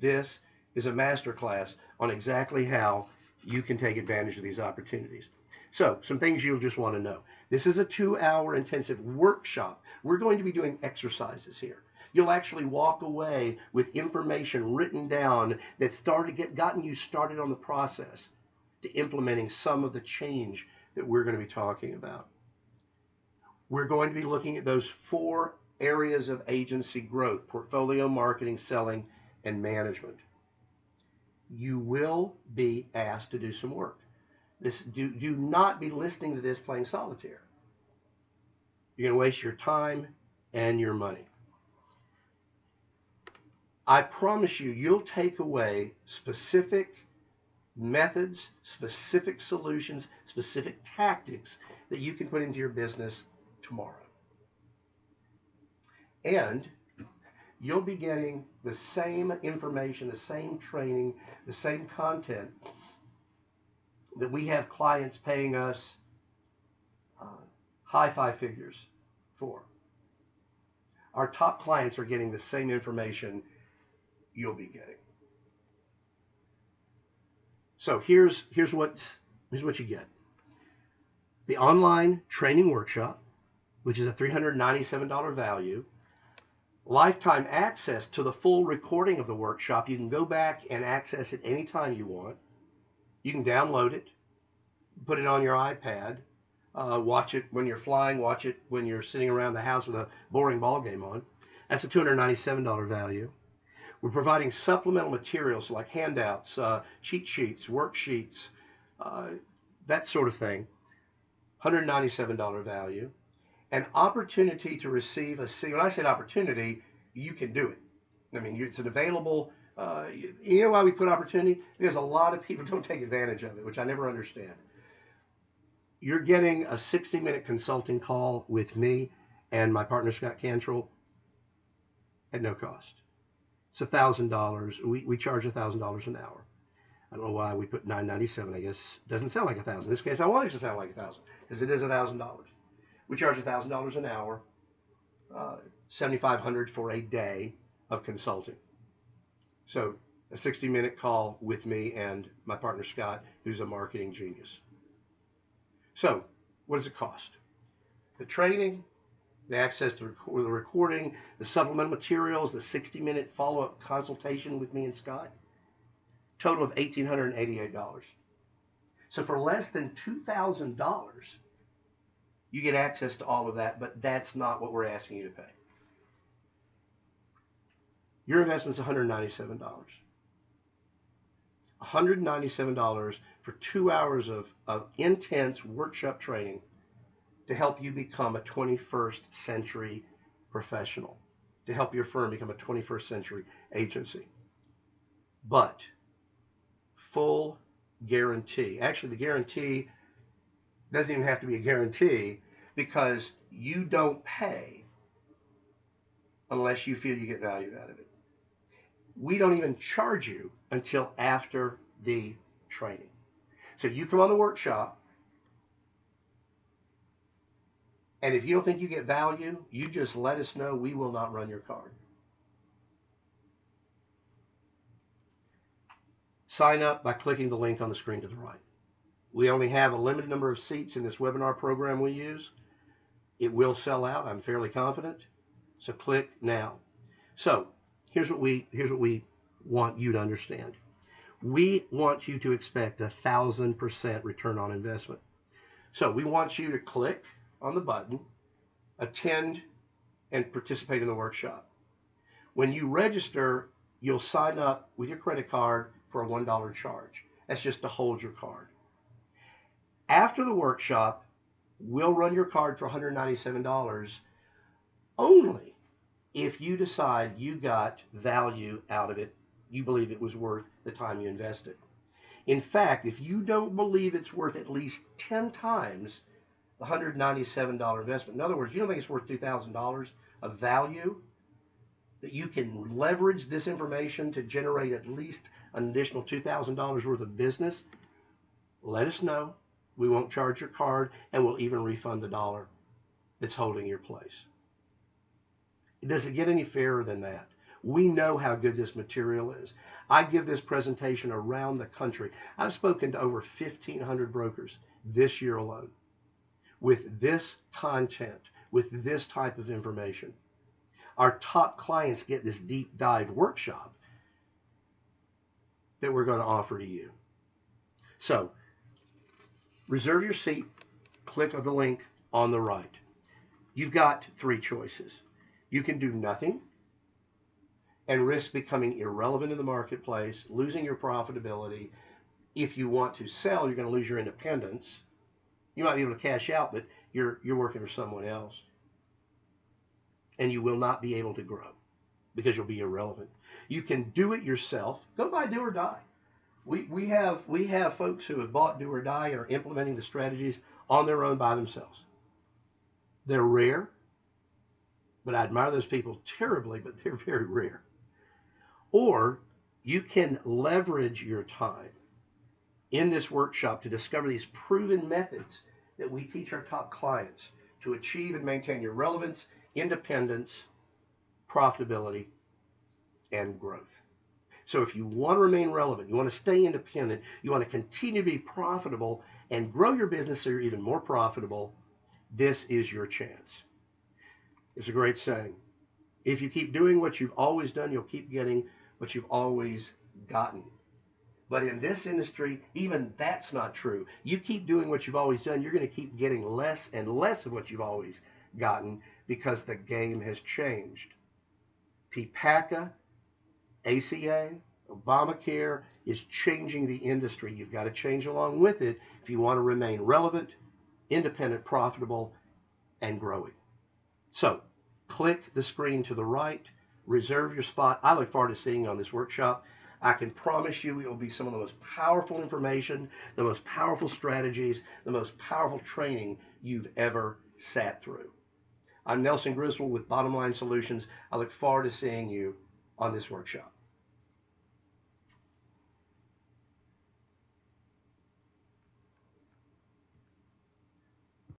This is a masterclass on exactly how you can take advantage of these opportunities. So, some things you'll just want to know. This is a 2-hour intensive workshop. We're going to be doing exercises here. You'll actually walk away with information written down that gotten you started on the process to implementing some of the change that we're going to be talking about. We're going to be looking at those 4 areas of agency growth: portfolio, marketing, selling, and management. You will be asked to do some work. Do not be listening to this playing solitaire. You're going to waste your time and your money. I promise you, you'll take away specific methods, specific solutions, specific tactics that you can put into your business tomorrow. And you'll be getting the same information, the same training, the same content that we have clients paying us uh, high 5 figures for. Our top clients are getting the same information you'll be getting. So here's what you get: the online training workshop, which is a $397 value, lifetime access to the full recording of the workshop. You can go back and access it anytime you want. You can download it, put it on your iPad, watch it when you're flying, watch it when you're sitting around the house with a boring ball game on. That's a $297 value. We're providing supplemental materials like handouts, cheat sheets, worksheets, that sort of thing. $197 value. An opportunity to receive when I said opportunity, you can do it. I mean, it's an available, you know why we put opportunity? Because a lot of people don't take advantage of it, which I never understand. You're getting a 60-minute consulting call with me and my partner, Scott Cantrell, at no cost. It's $1,000. We charge $1,000 an hour. I don't know why we put $997. I guess it doesn't sound like $1,000. In this case, I want it to sound like $1,000 because it is $1,000. We charge $1,000 an hour, $7,500 for a day of consulting. So a 60-minute call with me and my partner Scott, who's a marketing genius. So what does it cost? The training, the access to the recording, the supplemental materials, the 60-minute follow-up consultation with me and Scott, total of $1,888. So for less than $2,000, you get access to all of that, but that's not what we're asking you to pay. Your investment's $197. $197 for 2 hours of intense workshop training to help you become a 21st century professional, to help your firm become a 21st century agency. But full guarantee. Actually, the guarantee doesn't even have to be a guarantee because you don't pay unless you feel you get value out of it. We don't even charge you until after the training. So you come on the workshop, and if you don't think you get value, you just let us know. We will not run your card. Sign up by clicking the link on the screen to the right. We only have a limited number of seats in this webinar program we use. It will sell out, I'm fairly confident. So click now. So here's what we want you to understand. We want you to expect 1,000% return on investment. So we want you to click on the button, attend, and participate in the workshop. When you register, you'll sign up with your credit card for a $1 charge. That's just to hold your card. After the workshop, we'll run your card for $197 only if you decide you got value out of it, you believe it was worth the time you invested. In fact, if you don't believe it's worth at least 10 times the $197 investment, in other words, you don't think it's worth $2,000 of value, that you can leverage this information to generate at least an additional $2,000 worth of business, let us know. We won't charge your card, and we'll even refund the dollar that's holding your place. Does it get any fairer than that? We know how good this material is. I give this presentation around the country. I've spoken to over 1,500 brokers this year alone with this content, with this type of information. Our top clients get this deep dive workshop that we're going to offer to you. So reserve your seat, click on the link on the right. You've got three choices. You can do nothing and risk becoming irrelevant in the marketplace, losing your profitability. If you want to sell, you're going to lose your independence. You might be able to cash out, but you're working for someone else. And you will not be able to grow because you'll be irrelevant. You can do it yourself. Go buy Do or Die. We have folks who have bought Do or Die and are implementing the strategies on their own by themselves. They're rare, but I admire those people terribly, but they're very rare. Or you can leverage your time in this workshop to discover these proven methods that we teach our top clients to achieve and maintain your relevance, independence, profitability, and growth. So if you want to remain relevant, you want to stay independent, you want to continue to be profitable and grow your business so you're even more profitable, this is your chance. It's a great saying. If you keep doing what you've always done, you'll keep getting what you've always gotten. But in this industry, even that's not true. You keep doing what you've always done, you're going to keep getting less and less of what you've always gotten because the game has changed. PPACA, ACA, Obamacare is changing the industry. You've got to change along with it if you want to remain relevant, independent, profitable, and growing. So click the screen to the right, reserve your spot. I look forward to seeing you on this workshop. I can promise you it will be some of the most powerful information, the most powerful strategies, the most powerful training you've ever sat through. I'm Nelson Griswold with Bottom Line Solutions. I look forward to seeing you on this workshop.